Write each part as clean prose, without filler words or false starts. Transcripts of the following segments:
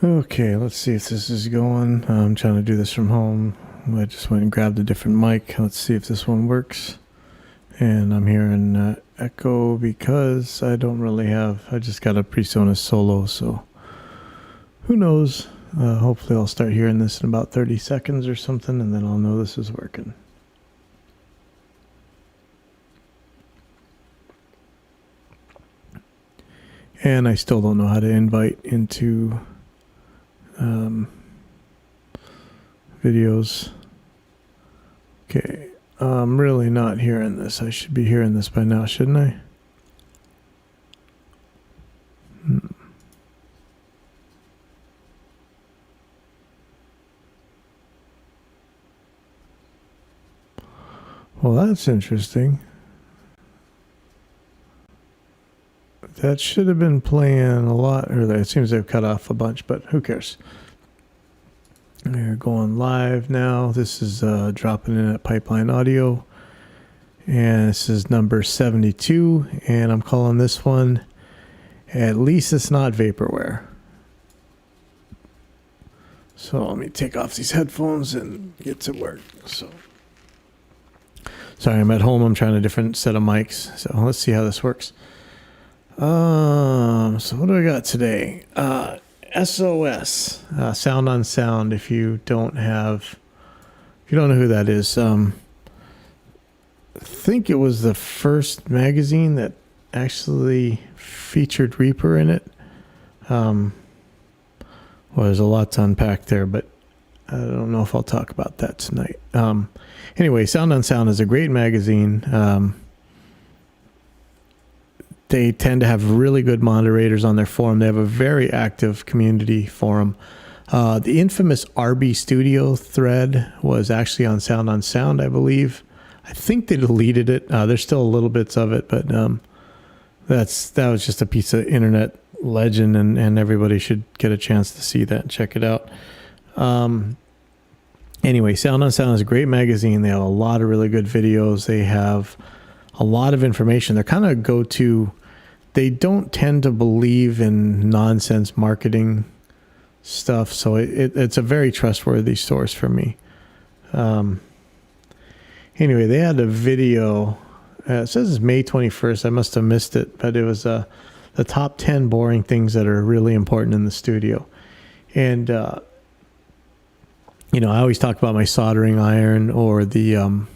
Okay, let's see if this is going. I'm trying to do this from home. I just went and grabbed a different mic. Let's see if this one works. And I'm hearing echo because I don't really have, I just got a PreSonus Solo, so who knows? Hopefully I'll start hearing this in about 30 seconds or something, and then I'll know this is working. And I still don't know how to invite into videos. Okay, I'm really not hearing this. I should be hearing this by now, shouldn't I? Well, that's interesting. That should have been playing a lot earlier. It seems they've cut off a bunch, but who cares? We're going live now. This is dropping in at Pipeline Audio. And this is number 72. And I'm calling this one, At Least It's Not Vaporware. So let me take off these headphones and get to work. So, sorry, I'm at home. I'm trying a different set of mics. So let's see how this works. So what do I got today? SOS, sound on sound. If you don't know who that is, I think it was the first magazine that actually featured Reaper in it. Well, there's a lot to unpack there, but I don't know if I'll talk about that tonight. Anyway, Sound on Sound is a great magazine. They tend to have really good moderators on their forum. They have a very active community forum. The infamous RB Studio thread was actually on Sound, I believe. I think they deleted it. There's still a little bits of it, but that was just a piece of internet legend, and everybody should get a chance to see that and check it out. Anyway, Sound on Sound is a great magazine. They have a lot of really good videos. They have a lot of information. They're kind of go-to. They don't tend to believe in nonsense marketing stuff, so it's a very trustworthy source for me. Anyway, they had a video. It says it's May 21st. I must have missed it, but it was the top 10 boring things that are really important in the studio. And, I always talk about my soldering iron or the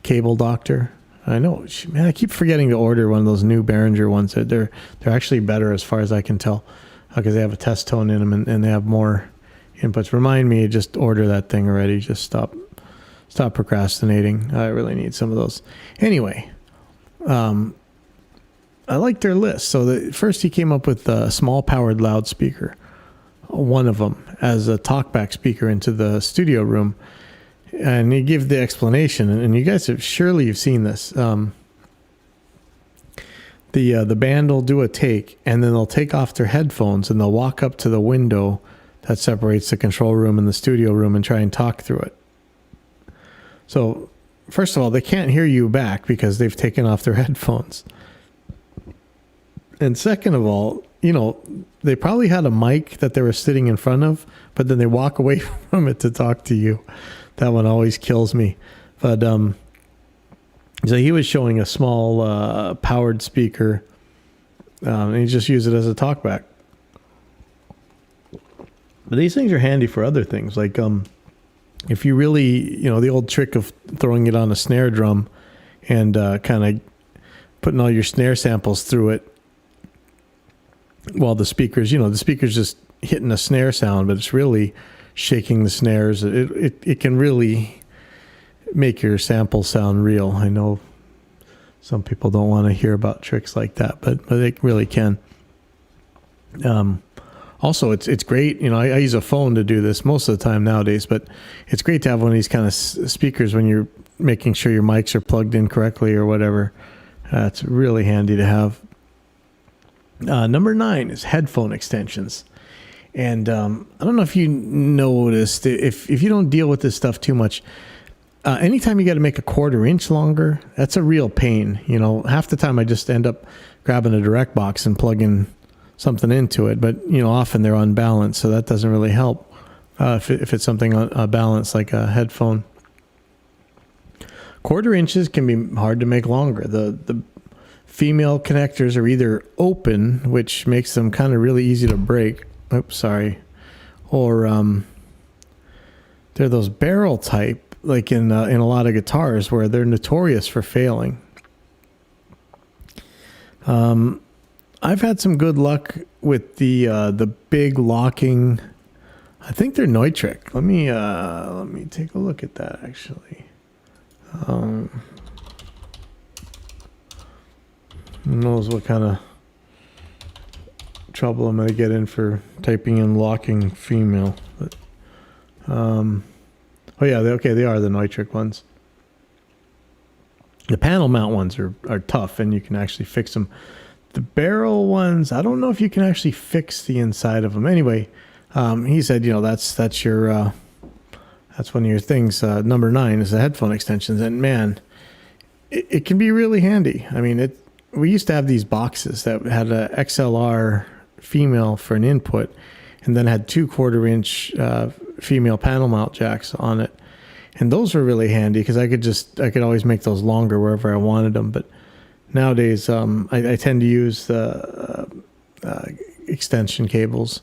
cable doctor. I know, man, I keep forgetting to order one of those new Behringer ones. They're actually better as far as I can tell, because they have a test tone in them and they have more inputs. Remind me to just order that thing already. Just stop procrastinating. I really need some of those. Anyway, I like their list. So first he came up with a small powered loudspeaker, one of them, as a talkback speaker into the studio room. And you give the explanation, and you guys you've seen this. The band will do a take, and then they'll take off their headphones and they'll walk up to the window that separates the control room and the studio room and try and talk through it. So, first of all, they can't hear you back because they've taken off their headphones. And second of all, they probably had a mic that they were sitting in front of, but then they walk away from it to talk to you. That one always kills me. But so he was showing a small powered speaker, and he just used it as a talkback. But these things are handy for other things, like if you really, the old trick of throwing it on a snare drum and kind of putting all your snare samples through it, while the speaker's just hitting a snare sound, but it's really shaking the snares. It can really make your sample sound real. I know some people don't want to hear about tricks like that, but it really can. Also, it's great. I use a phone to do this most of the time nowadays, but it's great to have one of these kind of speakers when you're making sure your mics are plugged in correctly or whatever. It's really handy to have. Number 9 is headphone extensions. And I don't know if you noticed, if you don't deal with this stuff too much, anytime you got to make a 1/4 inch longer, that's a real pain. Half the time I just end up grabbing a direct box and plugging something into it, but often they're unbalanced, so that doesn't really help if it's something balanced like a headphone. 1/4 inches can be hard to make longer. The female connectors are either open, which makes them kind of really easy to break. Oops, sorry. Or they're those barrel type, like in a lot of guitars, where they're notorious for failing. I've had some good luck with the big locking. I think they're Neutrik. Let me take a look at that actually. Who knows what kind of trouble I'm going to get in for typing in locking female. But, oh yeah, they are the Neutrik ones. The panel mount ones are tough, and you can actually fix them. The barrel ones, I don't know if you can actually fix the inside of them. Anyway, he said, that's your that's one of your things. Number 9 is the headphone extensions, and man, it can be really handy. I mean, we used to have these boxes that had a XLR female for an input, and then had 2 1/4 inch female panel mount jacks on it, and those were really handy because I could always make those longer wherever I wanted them. But nowadays, I tend to use the extension cables,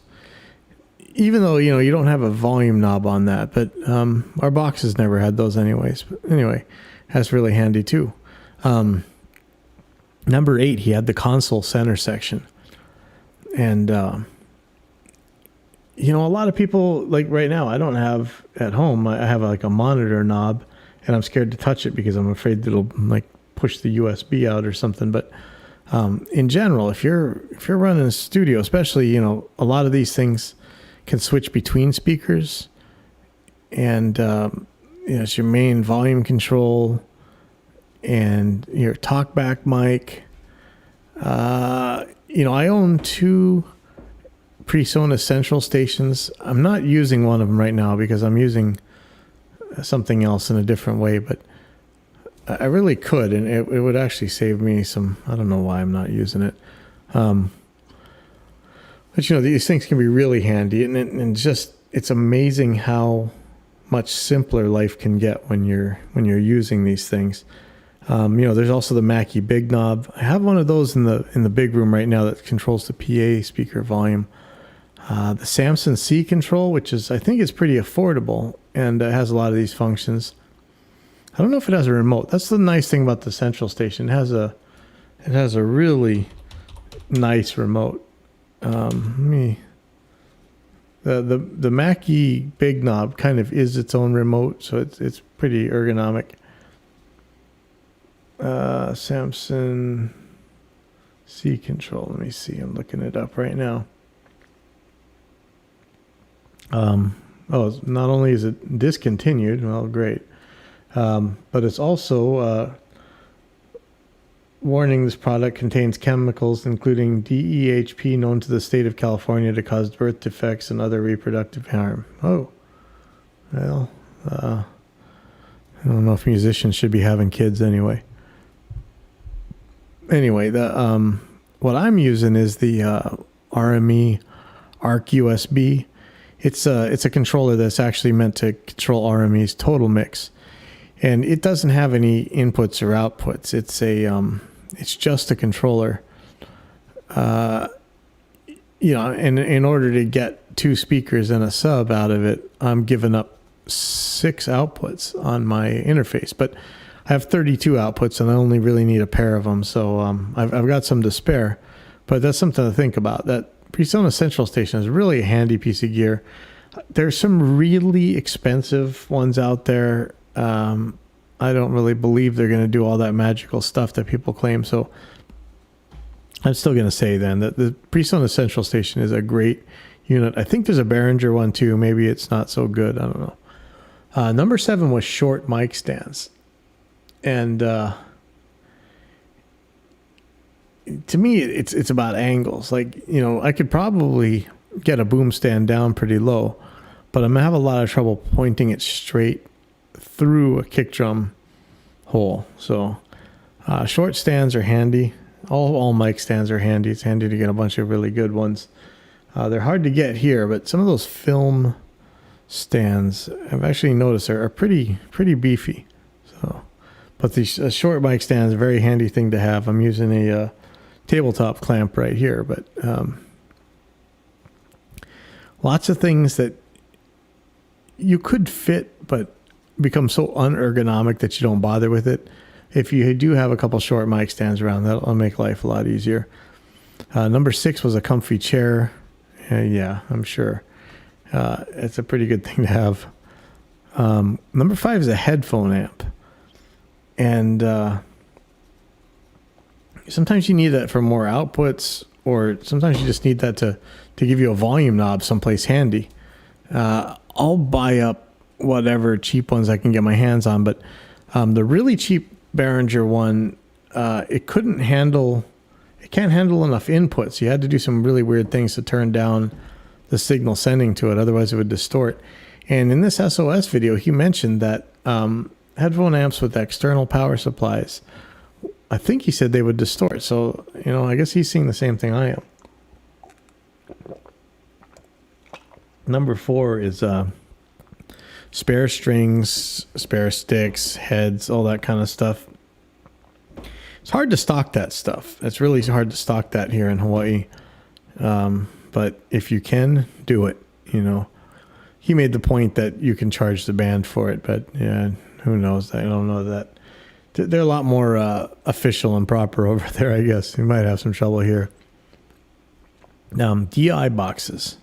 even though you don't have a volume knob on that. But our boxes never had those anyways. But anyway, that's really handy too. Number 8, he had the console center section, and a lot of people, like right now, I don't have at home. I have like a monitor knob, and I'm scared to touch it because I'm afraid that it'll like push the USB out or something. But in general, if you're running a studio, especially, a lot of these things can switch between speakers, and it's your main volume control and your talkback mic. I own 2 PreSonus Central stations. I'm not using one of them right now because I'm using something else in a different way, but I really could, and it would actually save me some. I don't know why I'm not using it. But these things can be really handy, and just it's amazing how much simpler life can get when you're using these things. There's also the Mackie Big Knob. I have one of those in the big room right now that controls the PA speaker volume. The Samson C control, which I think is pretty affordable, and has a lot of these functions. I don't know if it has a remote. That's the nice thing about the Central station. It has a really nice remote. The Mackie Big Knob kind of is its own remote, so it's pretty ergonomic. Samson C control. Let me see. I'm looking it up right now. Not only is it discontinued, well, great, but it's also warning: this product contains chemicals including DEHP, known to the state of California to cause birth defects and other reproductive harm. Oh, well, I don't know if musicians should be having kids anyway. Anyway, what I'm using is the RME ARC USB. It's a controller that's actually meant to control RME's total mix, and it doesn't have any inputs or outputs. It's just a controller. And in order to get 2 speakers and a sub out of it, I'm giving up 6 outputs on my interface, but I have 32 outputs, and I only really need a pair of them. So I've got some to spare, but that's something to think about. That PreSonus Central station is really a handy piece of gear. There's some really expensive ones out there. I don't really believe they're going to do all that magical stuff that people claim. So I'm still going to say then that the PreSonus Central station is a great unit. I think there's a Behringer one too. Maybe it's not so good. I don't know. Number 7 was short mic stands. And to me, it's about angles. Like, I could probably get a boom stand down pretty low, but I'm going to have a lot of trouble pointing it straight through a kick drum hole. So short stands are handy. All mic stands are handy. It's handy to get a bunch of really good ones. They're hard to get here, but some of those film stands I've actually noticed are pretty beefy. So, but the short mic stand is a very handy thing to have. I'm using a tabletop clamp right here, but lots of things that you could fit, but become so unergonomic that you don't bother with it. If you do have a couple short mic stands around, that'll make life a lot easier. Number 6 was a comfy chair. Yeah, I'm sure. It's a pretty good thing to have. Number 5 is a headphone amp. And sometimes you need that for more outputs, or sometimes you just need that to give you a volume knob someplace handy. I'll buy up whatever cheap ones I can get my hands on, but the really cheap Behringer one, it can't handle enough inputs. You had to do some really weird things to turn down the signal sending to it, otherwise it would distort. And in this SOS video, he mentioned that headphone amps with external power supplies, I think he said they would distort. So, I guess he's seeing the same thing I am. Number 4 is spare strings, spare sticks, heads, all that kind of stuff. It's hard to stock that stuff. It's really hard to stock that here in Hawaii. But if you can, do it. He made the point that you can charge the band for it, but yeah, who knows? I don't know that. They're a lot more official and proper over there, I guess. You might have some trouble here. DI boxes.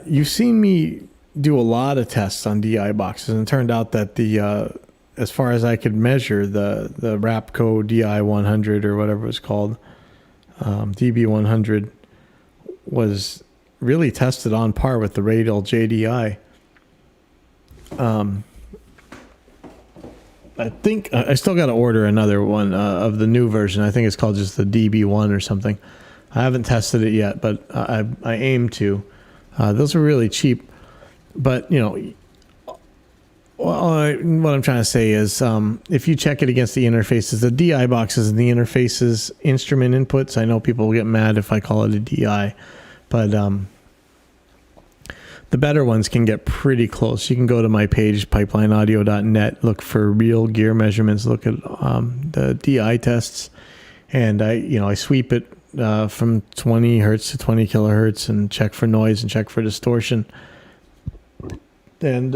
You've seen me do a lot of tests on DI boxes, and it turned out that as far as I could measure, the Rapco DI 100 or whatever it was called, DB 100, was really tested on par with the Radial JDI. I think I still got to order another one of the new version. I think it's called just the DB1 or something. I haven't tested it yet, but I aim to. Those are really cheap, but what I'm trying to say is, if you check it against the interfaces, the DI boxes and the interfaces, instrument inputs, I know people will get mad if I call it a DI, but the better ones can get pretty close. You can go to my page, pipelineaudio.net, look for real gear measurements, look at the DI tests, and I sweep it from 20 hertz to 20 kilohertz and check for noise and check for distortion. And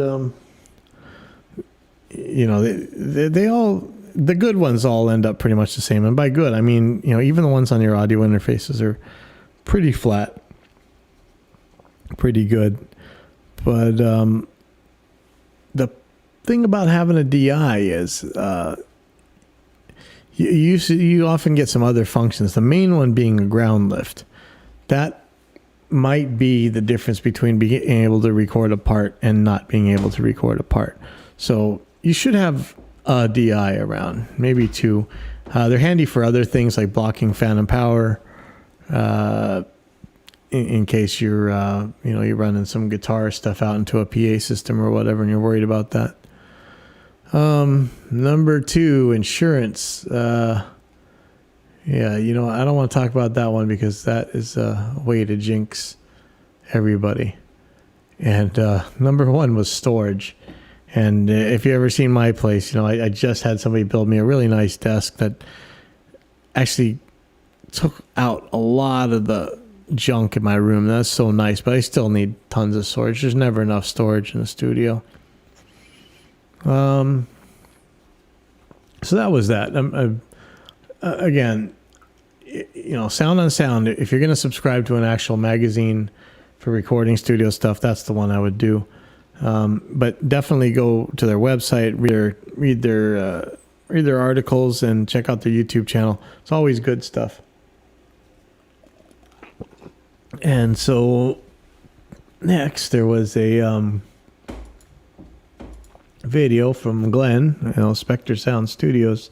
they all, the good ones all end up pretty much the same. And by good, I mean, even the ones on your audio interfaces are pretty flat, pretty good. But the thing about having a DI is you often get some other functions. The main one being a ground lift. That might be the difference between being able to record a part and not being able to record a part. So you should have a DI around, maybe 2. They're handy for other things like blocking phantom power, in case you're you're running some guitar stuff out into a PA system or whatever, and you're worried about that. Number 2, insurance. I don't want to talk about that one because that is a way to jinx everybody. And number 1 was storage. And if you ever seen my place, I just had somebody build me a really nice desk that actually took out a lot of the junk in my room. That's so nice, but I still need tons of storage. There's never enough storage in the studio. So that was that. Again, Sound on Sound, if you're going to subscribe to an actual magazine for recording studio stuff, that's the one I would do. But definitely go to their website, read their articles, and check out their YouTube channel. It's always good stuff. And so next there was a video from Glenn, Spectre Sound Studios.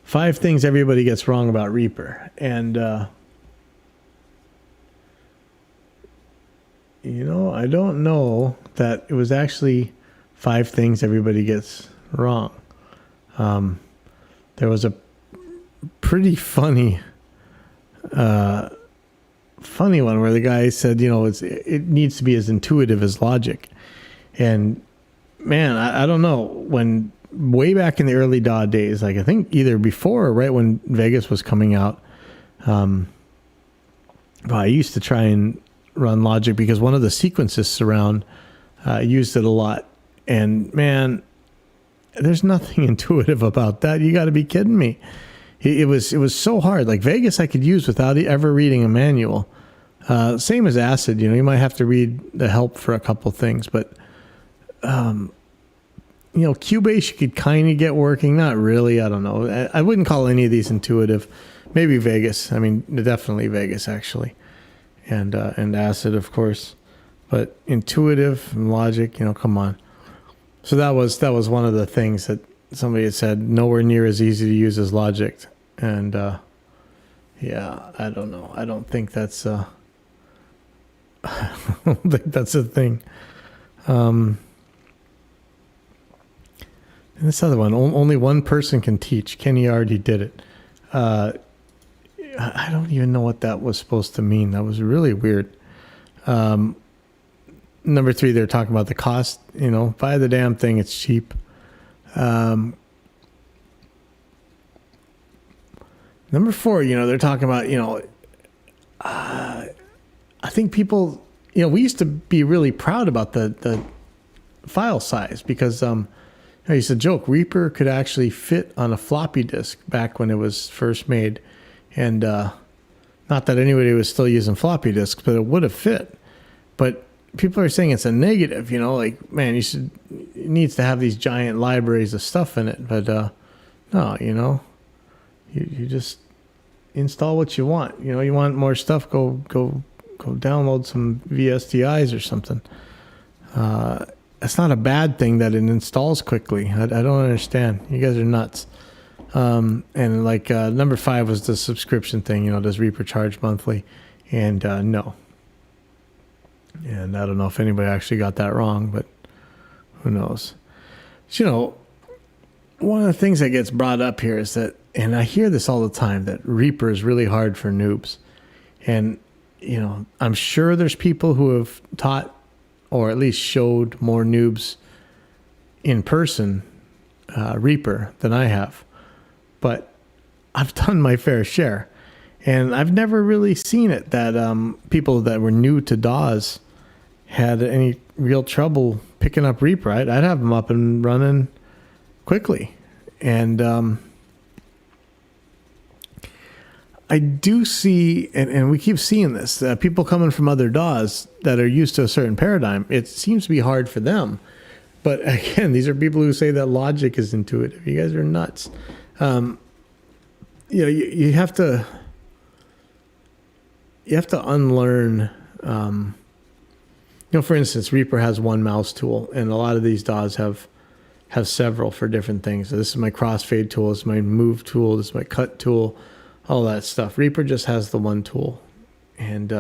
5 things everybody gets wrong about Reaper. And I don't know that it was actually 5 things everybody gets wrong. There was a pretty funny one where the guy said, it needs to be as intuitive as Logic. And man, I don't know, when way back in the early DAW days, like I think either before or right when Vegas was coming out, I used to try and run Logic because one of the sequencists around used it a lot. And man, there's nothing intuitive about that. You got to be kidding me. It was so hard. Like Vegas I could use without ever reading a manual. Same as Acid, you might have to read the help for a couple things, but Cubase you could kind of get working. Not really. I don't know. I wouldn't call any of these intuitive. Maybe Vegas. I mean, definitely Vegas actually, and Acid of course, but intuitive and Logic. Come on. So that was one of the things that somebody had said. Nowhere near as easy to use as Logic, and yeah, I don't know. I don't think that's I don't think that's a thing. And this other one, only one person can teach. Kenny already did it. I don't even know what that was supposed to mean. That was really weird. Number 3, they're talking about the cost. Buy the damn thing. It's cheap. Number 4, they're talking about, I think people, we used to be really proud about the file size because, I used to joke Reaper could actually fit on a floppy disk back when it was first made. And not that anybody was still using floppy disks, but it would have fit. But people are saying it's a negative, like, man, it needs to have these giant libraries of stuff in it. But no, you just install what you want. You want more stuff, go download some VSTIs or something. It's not a bad thing that it installs quickly. I don't understand. You guys are nuts. And like number 5 was the subscription thing. Does Reaper charge monthly? And no. And I don't know if anybody actually got that wrong, but who knows? So, one of the things that gets brought up here is that, and I hear this all the time, that Reaper is really hard for noobs. And, I'm sure there's people who have taught or at least showed more noobs in person Reaper than I have. But I've done my fair share. And I've never really seen it that people that were new to DAWs had any real trouble picking up Reaper. I'd have them up and running quickly. And I do see, and we keep seeing this, people coming from other DAWs that are used to a certain paradigm. It seems to be hard for them. But again, these are people who say that Logic is intuitive. You guys are nuts. You have to unlearn. For instance, Reaper has one mouse tool, and a lot of these DAWs have several for different things. So this is my crossfade tool. This is my move tool. This is my cut tool. All that stuff. Reaper just has the one tool. And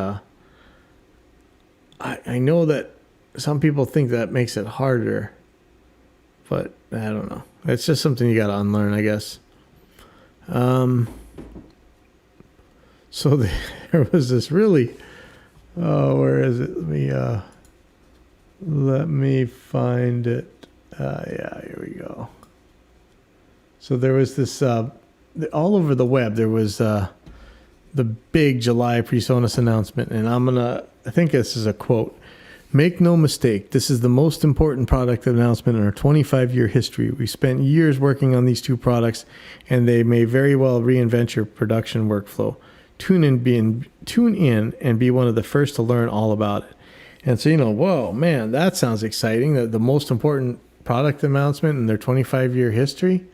I know that some people think that makes it harder, but I don't know. It's just something you got to unlearn, I guess. So there was this really, where is it? Let me find it. Yeah, here we go. So there was this, all over the web, there was the big July PreSonus announcement, and I think this is a quote. "Make no mistake, this is the most important product announcement in our 25-year history. We spent years working on these two products, and they may very well reinvent your production workflow. Tune in and be one of the first to learn all about it." And so, whoa, man, that sounds exciting. The most important product announcement in their 25-year history.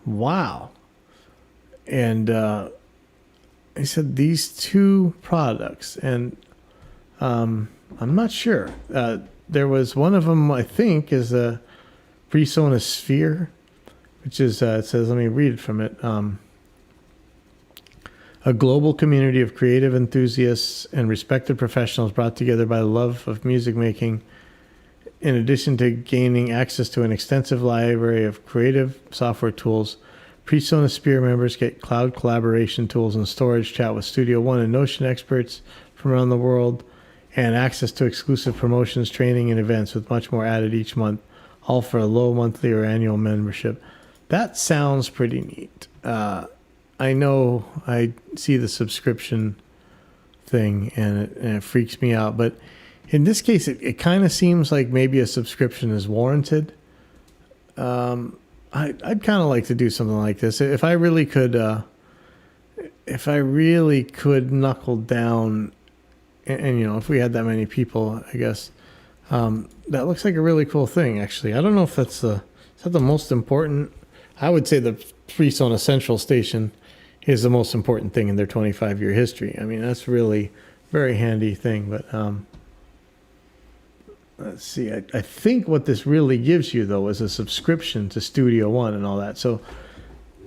Wow. And he said these two products, and I'm not sure. There was one of them, I think, is a PreSonus Sphere, which is, it says, let me read it from it. A global community of creative enthusiasts and respected professionals brought together by the love of music making, in addition to gaining access to an extensive library of creative software tools. PreSonus Sphere members get cloud collaboration tools and storage, chat with Studio One and Notion experts from around the world, and access to exclusive promotions, training, and events with much more added each month, all for a low monthly or annual membership. That sounds pretty neat. I know I see the subscription thing and it freaks me out, but in this case, it kind of seems like maybe a subscription is warranted. I'd kind of like to do something like this if I really could. If I really could knuckle down, and if we had that many people, I guess that looks like a really cool thing. Actually, I don't know if is that the most important. I would say the PreSonus Central Station is the most important thing in their 25-year history. I mean, that's really a very handy thing. But let's see. I think what this really gives you, though, is a subscription to Studio One and all that. So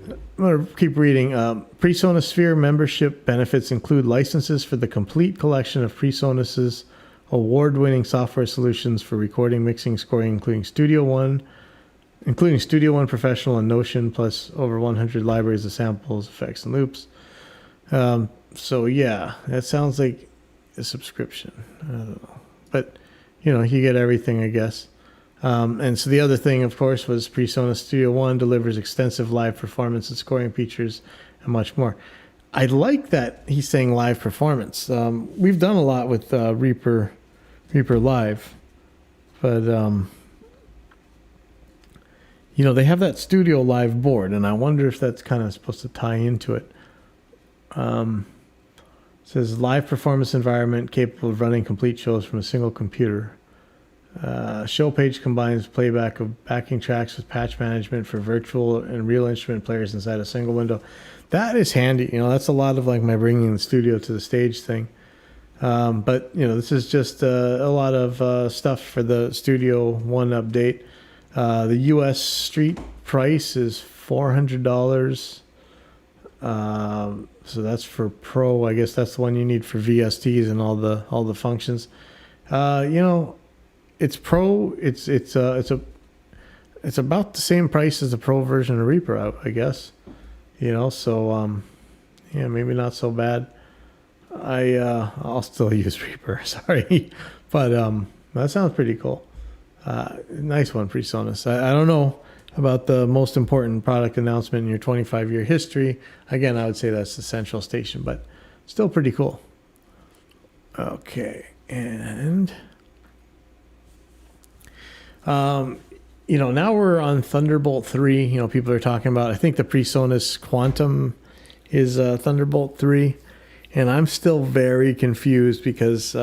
I'm going to keep reading. PreSonus Sphere membership benefits include licenses for the complete collection of PreSonus's award-winning software solutions for recording, mixing, scoring, including Studio One Professional and Notion, plus over 100 libraries of samples, effects, and loops. So yeah, that sounds like a subscription. I don't know, but you get everything, I guess. And so the other thing, of course, was PreSonus Studio One delivers extensive live performance and scoring features and much more. I like that he's saying live performance. We've done a lot with Reaper Live, but they have that Studio Live board, and I wonder if that's kind of supposed to tie into it. It says live performance environment capable of running complete shows from a single computer. Show page combines playback of backing tracks with patch management for virtual and real instrument players inside a single window. That is handy. That's a lot of like my bringing the studio to the stage thing. But this is just a lot of stuff for the Studio One update. The U.S. street price is $400. So that's for Pro. I guess that's the one you need for VSTs and all the functions. It's Pro. It's about the same price as the Pro version of Reaper, I guess. So maybe not so bad. I'll still use Reaper. Sorry, but that sounds pretty cool. Nice one, PreSonus. I don't know about the most important product announcement in your 25-year history. Again, I would say that's the Central Station, but still pretty cool. Okay, and now we're on Thunderbolt 3. People are talking about, I think the PreSonus Quantum is Thunderbolt 3, and I'm still very confused because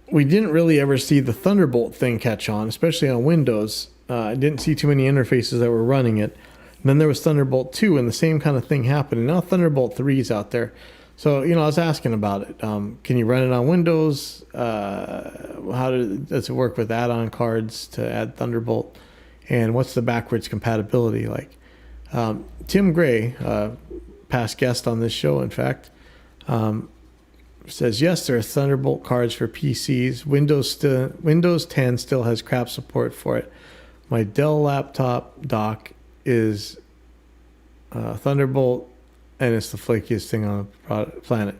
we didn't really ever see the Thunderbolt thing catch on, especially on Windows. I didn't see too many interfaces that were running it. And then there was Thunderbolt 2, and the same kind of thing happened. And now Thunderbolt 3 is out there. So, I was asking about it. Can you run it on Windows? How does it work with add-on cards to add Thunderbolt? And what's the backwards compatibility like? Tim Gray, past guest on this show, in fact, says, yes, there are Thunderbolt cards for PCs. Windows 10 still has crap support for it. My Dell laptop dock is Thunderbolt, and it's the flakiest thing on the planet.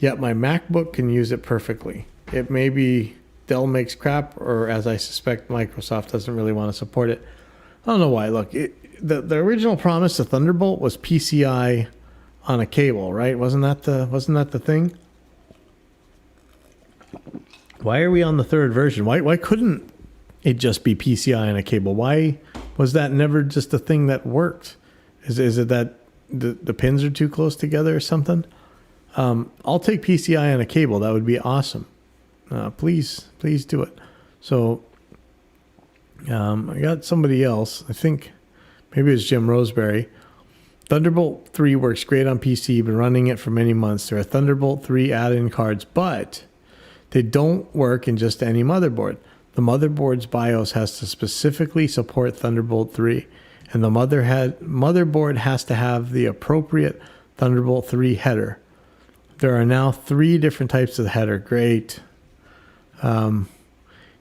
Yet my MacBook can use it perfectly. It may be Dell makes crap, or as I suspect, Microsoft doesn't really want to support it. I don't know why. Look, the original promise of Thunderbolt was PCI on a cable, right? Wasn't that the thing? Why are we on the third version? Why couldn't it just be PCI on a cable? Why was that never just a thing that worked? Is it that the pins are too close together or something? I'll take PCI on a cable. That would be awesome. Please do it. So I got somebody else. I think maybe it's Jim Roseberry. Thunderbolt 3 works great on PC. Been running it for many months. There are Thunderbolt 3 add-in cards, but they don't work in just any motherboard. The motherboard's BIOS has to specifically support Thunderbolt 3, and the motherboard has to have the appropriate Thunderbolt 3 header. There are now 3 different types of header. Great.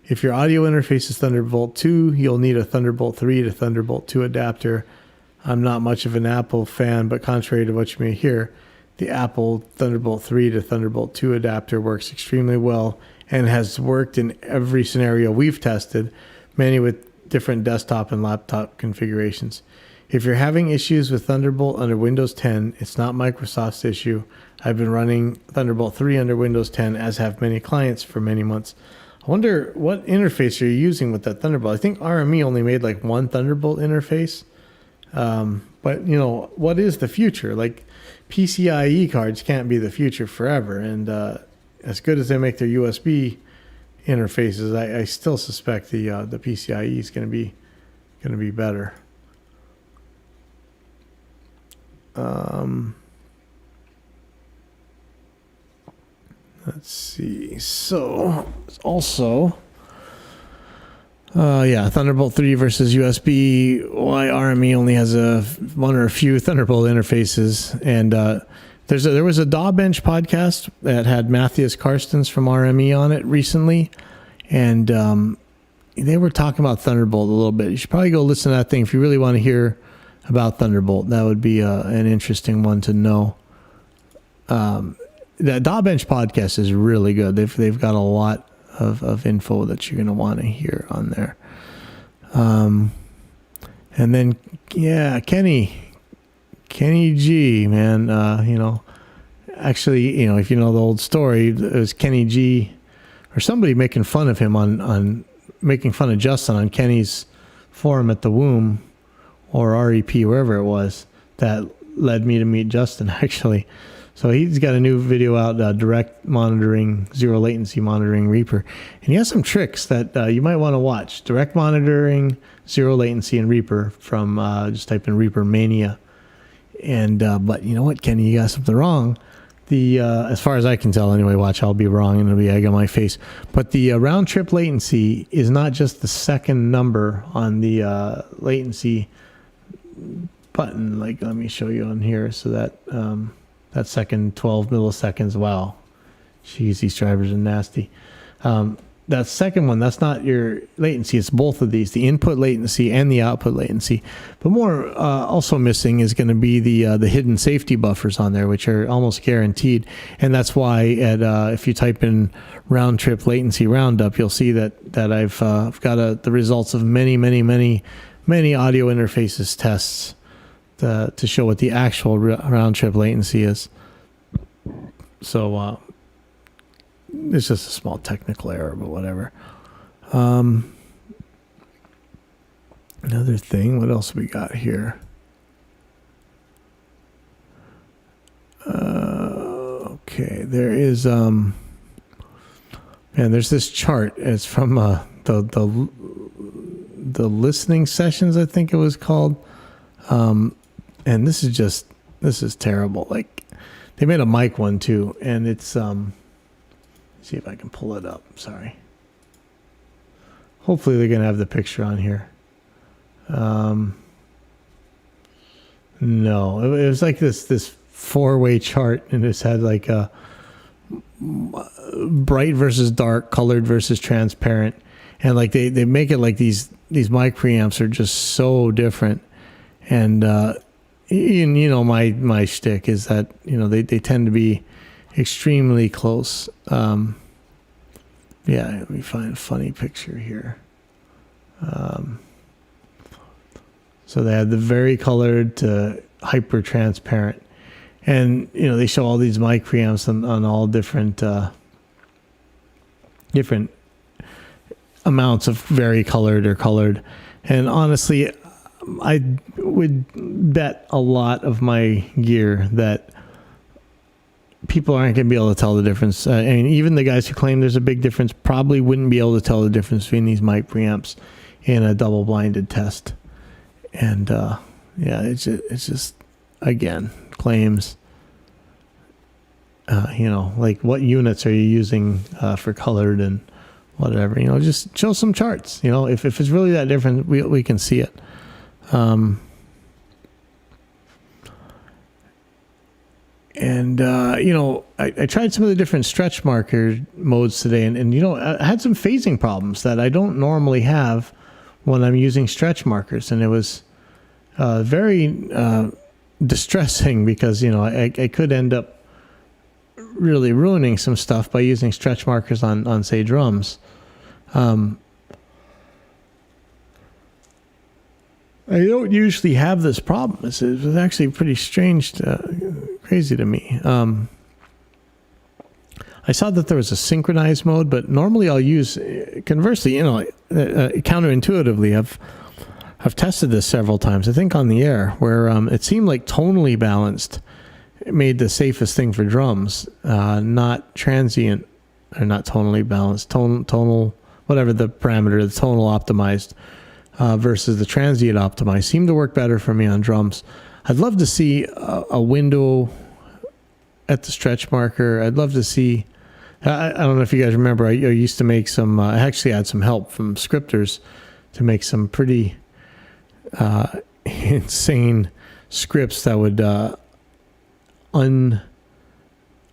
If your audio interface is Thunderbolt 2, you'll need a Thunderbolt 3 to Thunderbolt 2 adapter. I'm not much of an Apple fan, but contrary to what you may hear, the Apple Thunderbolt 3 to Thunderbolt 2 adapter works extremely well and has worked in every scenario we've tested, many with different desktop and laptop configurations. If you're having issues with Thunderbolt under Windows 10, it's not Microsoft's issue. I've been running Thunderbolt 3 under Windows 10, as have many clients for many months. I wonder what interface you're using with that Thunderbolt. I think RME only made like one Thunderbolt interface. But, you know, what is the future? Like, PCIe cards can't be the future forever. And as good as they make their USB interfaces, I still suspect the PCIe is going to be better. Let's see. So also, Thunderbolt 3 versus USB. Why RME only has one or a few Thunderbolt interfaces, and there was a DAW Bench podcast that had Matthias Karstens from RME on it recently, and they were talking about Thunderbolt a little bit. You should probably go listen to that thing if you really want to hear about Thunderbolt. That would be an interesting one to know. The DAW Bench podcast is really good. They've got a lot of info that you're going to want to hear on there. And then, Kenny G, man, actually, if you know the old story, it was Kenny G or somebody making fun of him on making fun of Justin on Kenny's forum at the Womb or REP, wherever it was, that led me to meet Justin, actually. So he's got a new video out, direct monitoring, zero latency monitoring Reaper. And he has some tricks that you might want to watch. Direct monitoring, zero latency, and Reaper from, just type in Reaper Mania. And, but you know what, Kenny, you got something wrong. As far as I can tell anyway, watch, I'll be wrong and it'll be egg on my face. But the round trip latency is not just the second number on the latency button. Like, let me show you on here. So that, that second 12 milliseconds. Wow. Jeez, these drivers are nasty. That second one, that's not your latency. It's both of these, the input latency and the output latency. But more also missing is going to be the hidden safety buffers on there, which are almost guaranteed. And that's why if you type in round trip latency roundup, you'll see that I've got the results of many audio interfaces tests to show what the actual round trip latency is. So it's just a small technical error, but whatever. Another thing, what else we got here? Okay, there is there's this chart. It's from the listening sessions, I think it was called. And this is terrible. Like, they made a mic one too, and it's see if I can pull it up. Sorry. Hopefully they're gonna have the picture on here. No, it was like this four-way chart, and it's had like a bright versus dark, colored versus transparent, and like they make it like these mic preamps are just so different. And my shtick is that they tend to be extremely close. Let me find a funny picture here. So they had the very colored to hyper transparent, and they show all these mic preamps on all different amounts of very colored or colored. And honestly, I would bet a lot of my gear that people aren't going to be able to tell the difference. I mean, even the guys who claim there's a big difference probably wouldn't be able to tell the difference between these mic preamps in a double-blinded test. And it's just again claims. Like what units are you using for colored and whatever. Just show some charts. If it's really that different, we can see it. I tried some of the different stretch marker modes today, and I had some phasing problems that I don't normally have when I'm using stretch markers, and it was very distressing because, I could end up really ruining some stuff by using stretch markers on say drums. I don't usually have this problem. It's actually pretty strange, crazy to me. I saw that there was a synchronized mode, but normally I'll use, conversely, counterintuitively, I've tested this several times, I think on the air, where it seemed like tonally balanced made the safest thing for drums, not transient, or not tonally balanced, tonal, whatever the parameter, the tonal optimized, versus the transient optimized seemed to work better for me on drums. I'd love to see a window at the stretch marker. I'd love to see, I don't know if you guys remember, I used to make some, I actually had some help from scripters to make some pretty insane scripts that would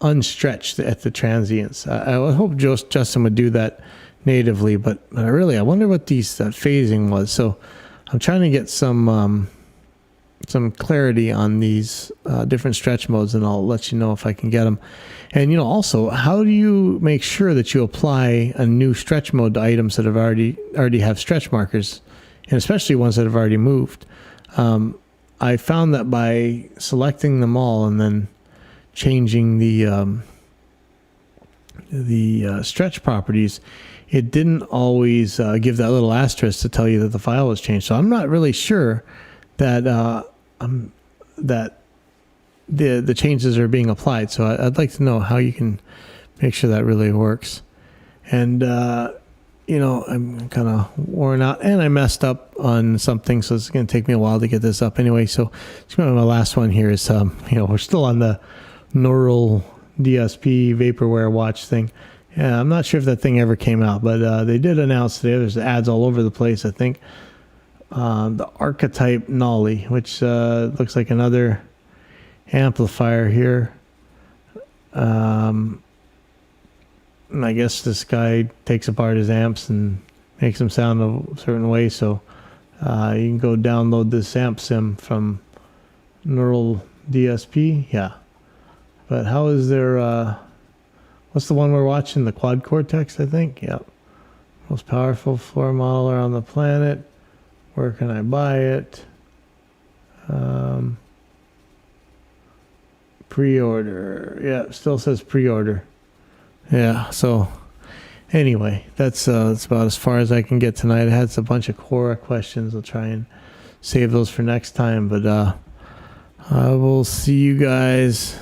unstretch at the transients. I would hope Justin would do that natively, but I wonder what that phasing was. So I'm trying to get some clarity on these different stretch modes, and I'll let you know if I can get them. And also, how do you make sure that you apply a new stretch mode to items that have already have stretch markers, and especially ones that have already moved? I found that by selecting them all and then changing the stretch properties, it didn't always give that little asterisk to tell you that the file was changed. So I'm not really sure that that the changes are being applied. So I'd like to know how you can make sure that really works. And I'm kind of worn out, and I messed up on something, so it's going to take me a while to get this up anyway. So my last one here is we're still on the neural DSP vaporware watch thing. Yeah, I'm not sure if that thing ever came out, but they did announce today. There's ads all over the place, I think. The Archetype Nolly, which looks like another amplifier here. And I guess this guy takes apart his amps and makes them sound a certain way. So you can go download this amp sim from Neural DSP. Yeah. But how is there... what's the one we're watching? The Quad Cortex, I think. Yep. Most powerful floor modeler on the planet. Where can I buy it? Pre-order. Yeah, still says pre-order. Yeah, so anyway, that's about as far as I can get tonight. I had a bunch of Quora questions. I'll try and save those for next time. But I will see you guys